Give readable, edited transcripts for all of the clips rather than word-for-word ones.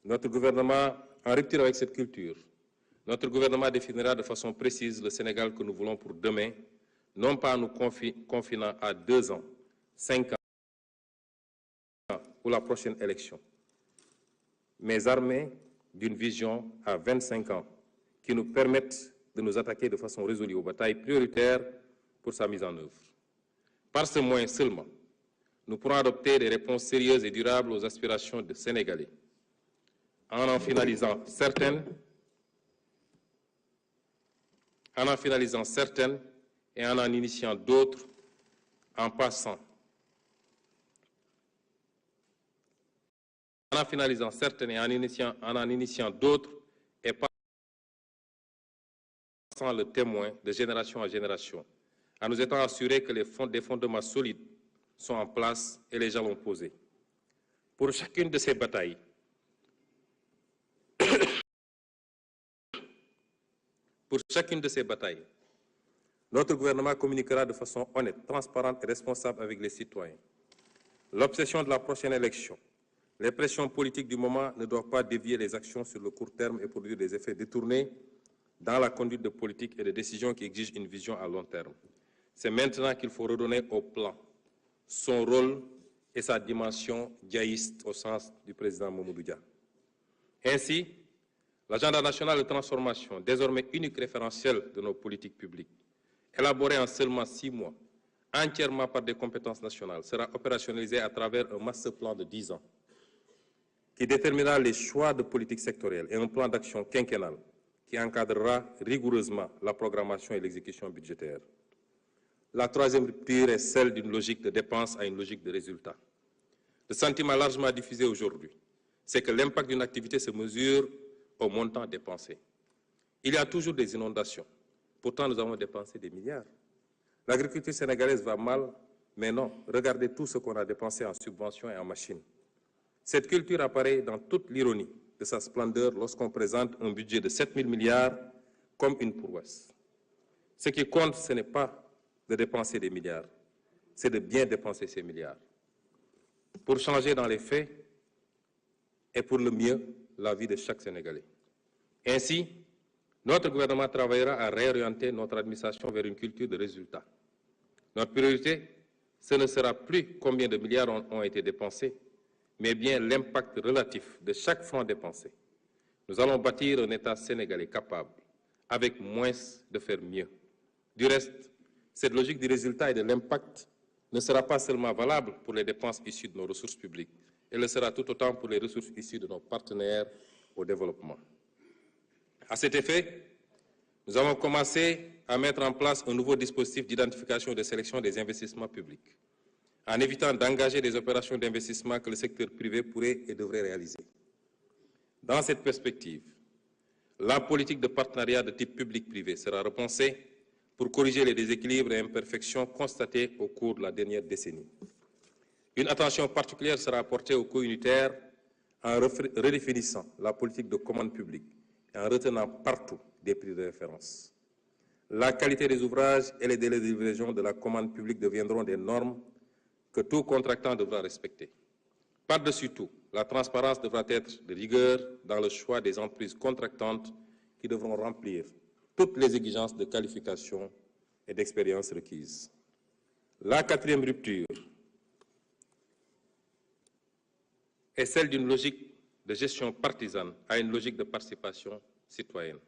Notre gouvernement, en rupture avec cette culture, notre gouvernement définira de façon précise le Sénégal que nous voulons pour demain, non pas en nous confinant à 2 ans, 5 ans ou la prochaine élection, mais armés d'une vision à 25 ans qui nous permette de nous attaquer de façon résolue aux batailles prioritaires pour sa mise en œuvre. Par ce moyen seulement, nous pourrons adopter des réponses sérieuses et durables aux aspirations des Sénégalais, en finalisant certaines et en initiant d'autres, en finalisant certaines et en initiant d'autres, et passant le témoin de génération en génération, en nous étant assurés que des fondements solides sont en place et les jalons posés. Pour chacune de ces batailles, notre gouvernement communiquera de façon honnête, transparente et responsable avec les citoyens. L'obsession de la prochaine élection, les pressions politiques du moment ne doivent pas dévier les actions sur le court terme et produire des effets détournés dans la conduite de politique et de décisions qui exigent une vision à long terme. C'est maintenant qu'il faut redonner au plan son rôle et sa dimension diaïste au sens du président Mamadou Dia. Ainsi, l'agenda national de transformation, désormais unique référentiel de nos politiques publiques, élaboré en seulement 6 mois, entièrement par des compétences nationales, sera opérationnalisé à travers un master plan de 10 ans qui déterminera les choix de politique sectorielle et un plan d'action quinquennal qui encadrera rigoureusement la programmation et l'exécution budgétaire. La troisième rupture est celle d'une logique de dépense à une logique de résultat. Le sentiment largement diffusé aujourd'hui, c'est que l'impact d'une activité se mesure au montant dépensé. Il y a toujours des inondations. Pourtant, nous avons dépensé des milliards. L'agriculture sénégalaise va mal, mais non. Regardez tout ce qu'on a dépensé en subventions et en machines. Cette culture apparaît dans toute l'ironie de sa splendeur lorsqu'on présente un budget de 7 000 milliards comme une prouesse. Ce qui compte, ce n'est pas de dépenser des milliards, c'est de bien dépenser ces milliards. Pour changer dans les faits et pour le mieux la vie de chaque Sénégalais. Ainsi, notre gouvernement travaillera à réorienter notre administration vers une culture de résultats. Notre priorité, ce ne sera plus combien de milliards ont été dépensés, mais bien l'impact relatif de chaque franc dépensé. Nous allons bâtir un État sénégalais capable, avec moins, de faire mieux. Du reste, cette logique du résultat et de l'impact ne sera pas seulement valable pour les dépenses issues de nos ressources publiques, elle le sera tout autant pour les ressources issues de nos partenaires au développement. À cet effet, nous avons commencé à mettre en place un nouveau dispositif d'identification et de sélection des investissements publics, en évitant d'engager des opérations d'investissement que le secteur privé pourrait et devrait réaliser. Dans cette perspective, la politique de partenariat de type public-privé sera repensée pour corriger les déséquilibres et imperfections constatés au cours de la dernière décennie. Une attention particulière sera apportée aux co-unitaires en redéfinissant la politique de commande publique et en retenant partout des prix de référence. La qualité des ouvrages et les délais de livraison de la commande publique deviendront des normes que tout contractant devra respecter. Par-dessus tout, la transparence devra être de rigueur dans le choix des entreprises contractantes qui devront remplir toutes les exigences de qualification et d'expérience requises. La quatrième rupture est celle d'une logique de gestion partisane à une logique de participation citoyenne.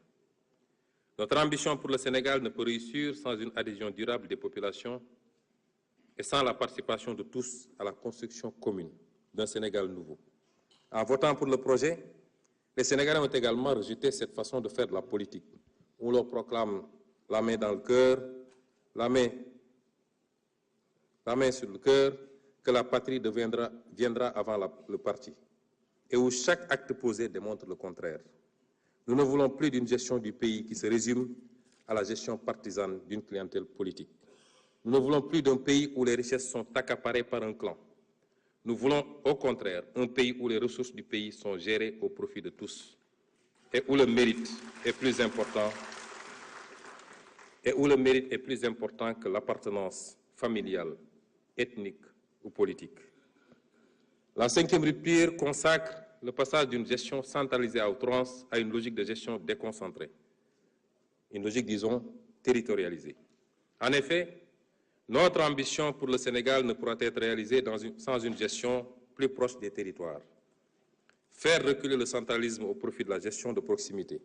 Notre ambition pour le Sénégal ne peut réussir sans une adhésion durable des populations et sans la participation de tous à la construction commune d'un Sénégal nouveau. En votant pour le projet, les Sénégalais ont également rejeté cette façon de faire de la politique, où l'on proclame la main dans le cœur, la main sur le cœur, que la patrie viendra avant le parti, et où chaque acte posé démontre le contraire. Nous ne voulons plus d'une gestion du pays qui se résume à la gestion partisane d'une clientèle politique. Nous ne voulons plus d'un pays où les richesses sont accaparées par un clan. Nous voulons, au contraire, un pays où les ressources du pays sont gérées au profit de tous et où le mérite est plus important que l'appartenance familiale, ethnique ou politique. La cinquième rupture consacre le passage d'une gestion centralisée à outrance à une logique de gestion déconcentrée, une logique, disons, territorialisée. En effet, notre ambition pour le Sénégal ne pourra être réalisée sans une gestion plus proche des territoires. Faire reculer le centralisme au profit de la gestion de proximité.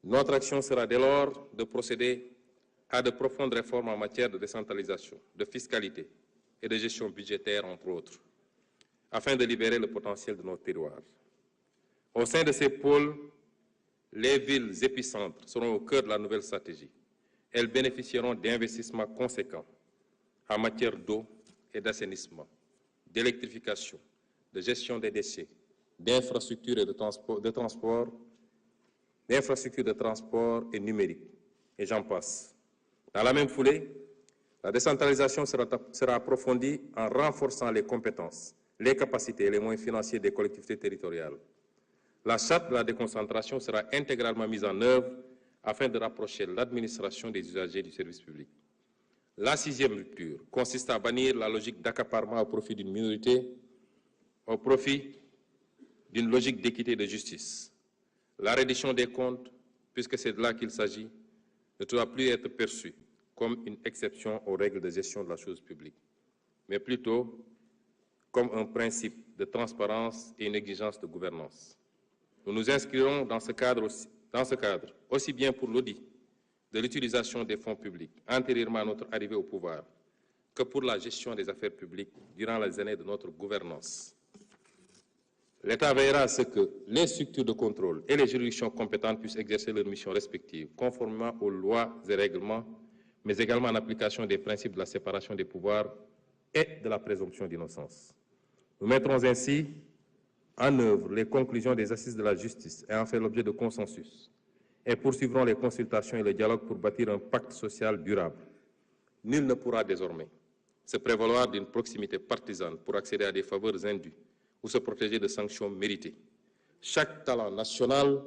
Notre action sera dès lors de procéder à de profondes réformes en matière de décentralisation, de fiscalité et de gestion budgétaire, entre autres, afin de libérer le potentiel de notre terroir. Au sein de ces pôles, les villes épicentres seront au cœur de la nouvelle stratégie. Elles bénéficieront d'investissements conséquents en matière d'eau et d'assainissement, d'électrification, de gestion des déchets, d'infrastructures de transport et numérique, et j'en passe. Dans la même foulée, la décentralisation sera approfondie en renforçant les compétences, les capacités et les moyens financiers des collectivités territoriales. La charte de la déconcentration sera intégralement mise en œuvre afin de rapprocher l'administration des usagers du service public. La sixième rupture consiste à bannir la logique d'accaparement au profit d'une minorité, au profit d'une logique d'équité et de justice. La reddition des comptes, puisque c'est de là qu'il s'agit, ne doit plus être perçue comme une exception aux règles de gestion de la chose publique, mais plutôt comme un principe de transparence et une exigence de gouvernance. Nous nous inscrirons dans ce cadre, aussi bien pour l'audit de l'utilisation des fonds publics antérieurement à notre arrivée au pouvoir, que pour la gestion des affaires publiques durant les années de notre gouvernance. L'État veillera à ce que les structures de contrôle et les juridictions compétentes puissent exercer leurs missions respectives, conformément aux lois et règlements, mais également en application des principes de la séparation des pouvoirs et de la présomption d'innocence. Nous mettrons ainsi en œuvre les conclusions des assises de la justice ayant fait l'objet de consensus et poursuivrons les consultations et le dialogue pour bâtir un pacte social durable. Nul ne pourra désormais se prévaloir d'une proximité partisane pour accéder à des faveurs indues ou se protéger de sanctions méritées. Chaque talent national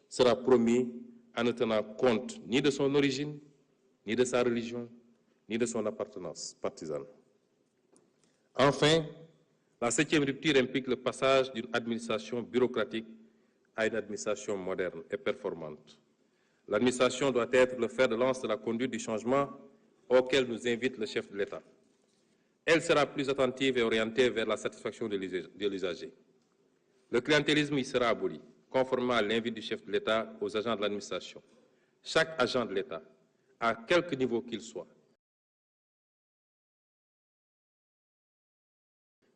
sera promis en ne tenant compte ni de son origine, ni de sa religion, ni de son appartenance partisane. Enfin, la septième rupture implique le passage d'une administration bureaucratique à une administration moderne et performante. L'administration doit être le fer de lance de la conduite du changement auquel nous invite le chef de l'État. Elle sera plus attentive et orientée vers la satisfaction de l'usager. Le clientélisme y sera aboli, conformément à l'invite du chef de l'État aux agents de l'administration. Chaque agent de l'État, à quelque niveau qu'il soit,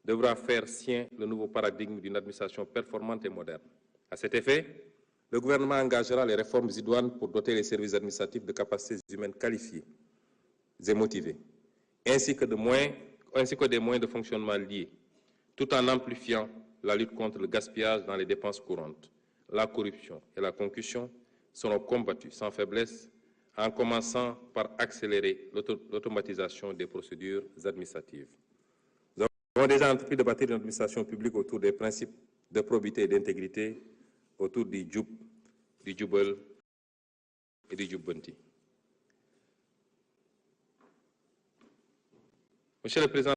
devra faire sien le nouveau paradigme d'une administration performante et moderne. À cet effet, le gouvernement engagera les réformes idoines pour doter les services administratifs de capacités humaines qualifiées et motivées, ainsi que des moyens de fonctionnement liés, tout en amplifiant la lutte contre le gaspillage dans les dépenses courantes. La corruption et la concussion seront combattues sans faiblesse, en commençant par accélérer l'automatisation des procédures administratives. Nous avons déjà entrepris de bâtir une administration publique autour des principes de probité et d'intégrité, autour du Jub, du Jubal et du Jubbanti. Monsieur le Président,